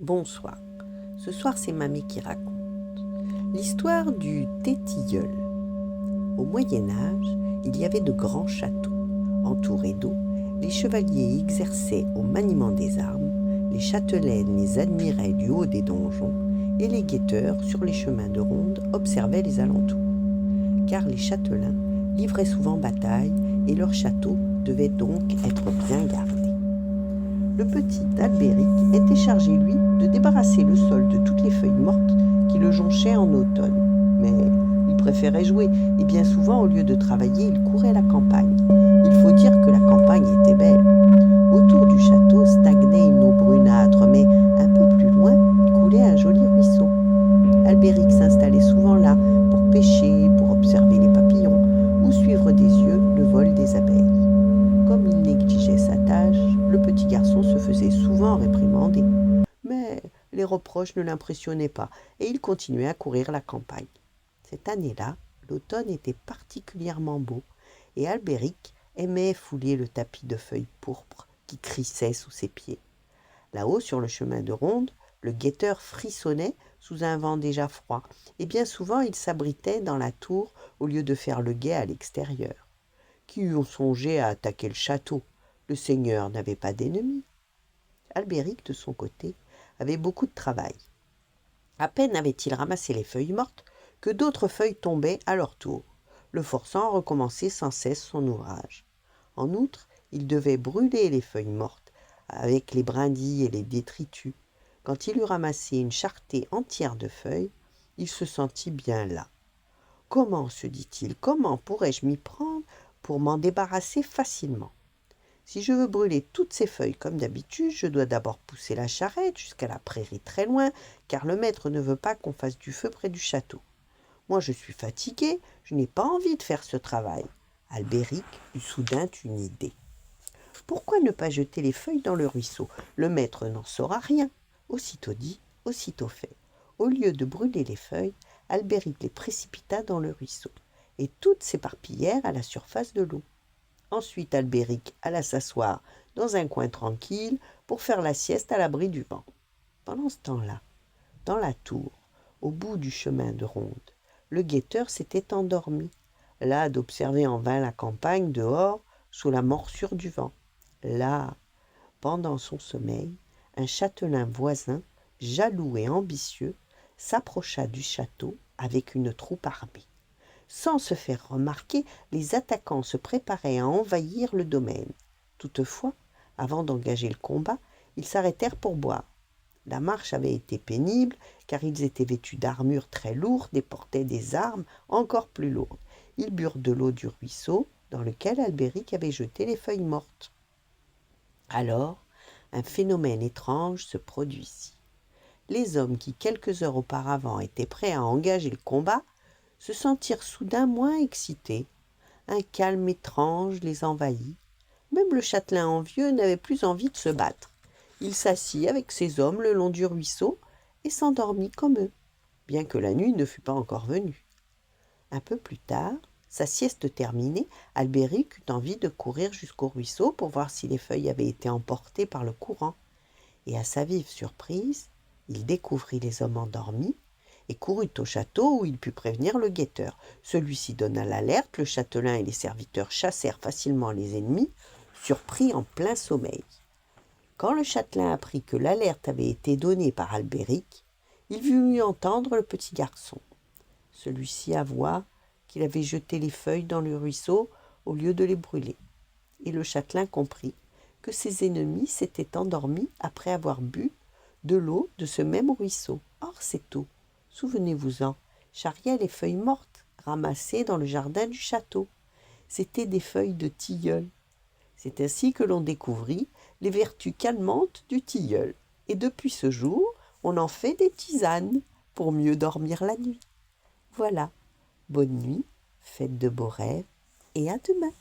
Bonsoir. Ce soir, c'est Mamie qui raconte l'histoire du thé tilleul. Au Moyen-Âge, il y avait de grands châteaux. Entourés d'eau, les chevaliers exerçaient au maniement des armes, les châtelaines les admiraient du haut des donjons, et les guetteurs, sur les chemins de ronde, observaient les alentours. Car les châtelains livraient souvent bataille, et leurs châteaux devaient donc être bien gardés. Le petit Albéric était chargé, lui, de débarrasser le sol de toutes les feuilles mortes qui le jonchaient en automne. Mais il préférait jouer, et bien souvent, au lieu de travailler, il courait à la campagne. Il faut dire que la campagne était belle. Autour du château stagnait une eau brunâtre, mais un peu plus loin coulait un joli ruisseau. Albéric s'installait souvent là pour pêcher, pour observer les papillons ou suivre des yeux le vol des abeilles. Comme il négligeait sa tâche, le petit garçon se faisait souvent réprimander. Mais les reproches ne l'impressionnaient pas et il continuait à courir la campagne. Cette année-là, l'automne était particulièrement beau et Albéric aimait fouler le tapis de feuilles pourpres qui crissait sous ses pieds. Là-haut, sur le chemin de ronde, le guetteur frissonnait sous un vent déjà froid et bien souvent il s'abritait dans la tour au lieu de faire le guet à l'extérieur. Qui eût songé à attaquer le château? Le seigneur n'avait pas d'ennemis. Albéric, de son côté, avait beaucoup de travail. À peine avait-il ramassé les feuilles mortes que d'autres feuilles tombaient à leur tour, le forçant à recommencer sans cesse son ouvrage. En outre, il devait brûler les feuilles mortes avec les brindilles et les détritus. Quand il eut ramassé une charretée entière de feuilles, il se sentit bien las. Comment, se dit-il, comment pourrais-je m'y prendre pour m'en débarrasser facilement? Si je veux brûler toutes ces feuilles comme d'habitude, je dois d'abord pousser la charrette jusqu'à la prairie très loin, car le maître ne veut pas qu'on fasse du feu près du château. Moi, je suis fatigué, je n'ai pas envie de faire ce travail. Albéric eut soudain une idée. Pourquoi ne pas jeter les feuilles dans le ruisseau? Le maître n'en saura rien. Aussitôt dit, aussitôt fait. Au lieu de brûler les feuilles, Albéric les précipita dans le ruisseau, et toutes s'éparpillèrent à la surface de l'eau. Ensuite, Albéric alla s'asseoir dans un coin tranquille pour faire la sieste à l'abri du vent. Pendant ce temps-là, dans la tour, au bout du chemin de ronde, le guetteur s'était endormi, las d'observer en vain la campagne dehors sous la morsure du vent. Là, pendant son sommeil, un châtelain voisin, jaloux et ambitieux, s'approcha du château avec une troupe armée. Sans se faire remarquer, les attaquants se préparaient à envahir le domaine. Toutefois, avant d'engager le combat, ils s'arrêtèrent pour boire. La marche avait été pénible, car ils étaient vêtus d'armures très lourdes et portaient des armes encore plus lourdes. Ils burent de l'eau du ruisseau, dans lequel Albéric avait jeté les feuilles mortes. Alors, un phénomène étrange se produisit. Les hommes qui, quelques heures auparavant, étaient prêts à engager le combat, se sentirent soudain moins excités. Un calme étrange les envahit. Même le châtelain envieux n'avait plus envie de se battre. Il s'assit avec ses hommes le long du ruisseau et s'endormit comme eux, bien que la nuit ne fût pas encore venue. Un peu plus tard, sa sieste terminée, Albéric eut envie de courir jusqu'au ruisseau pour voir si les feuilles avaient été emportées par le courant. Et à sa vive surprise, il découvrit les hommes endormis et courut au château où il put prévenir le guetteur. Celui-ci donna l'alerte, le châtelain et les serviteurs chassèrent facilement les ennemis, surpris en plein sommeil. Quand le châtelain apprit que l'alerte avait été donnée par Albéric, il voulut entendre le petit garçon. Celui-ci avoua qu'il avait jeté les feuilles dans le ruisseau au lieu de les brûler. Et le châtelain comprit que ses ennemis s'étaient endormis après avoir bu de l'eau de ce même ruisseau. Or, cette eau, souvenez-vous-en, charriait les feuilles mortes ramassées dans le jardin du château. C'étaient des feuilles de tilleul. C'est ainsi que l'on découvrit les vertus calmantes du tilleul. Et depuis ce jour, on en fait des tisanes pour mieux dormir la nuit. Voilà, bonne nuit, faites de beaux rêves et à demain.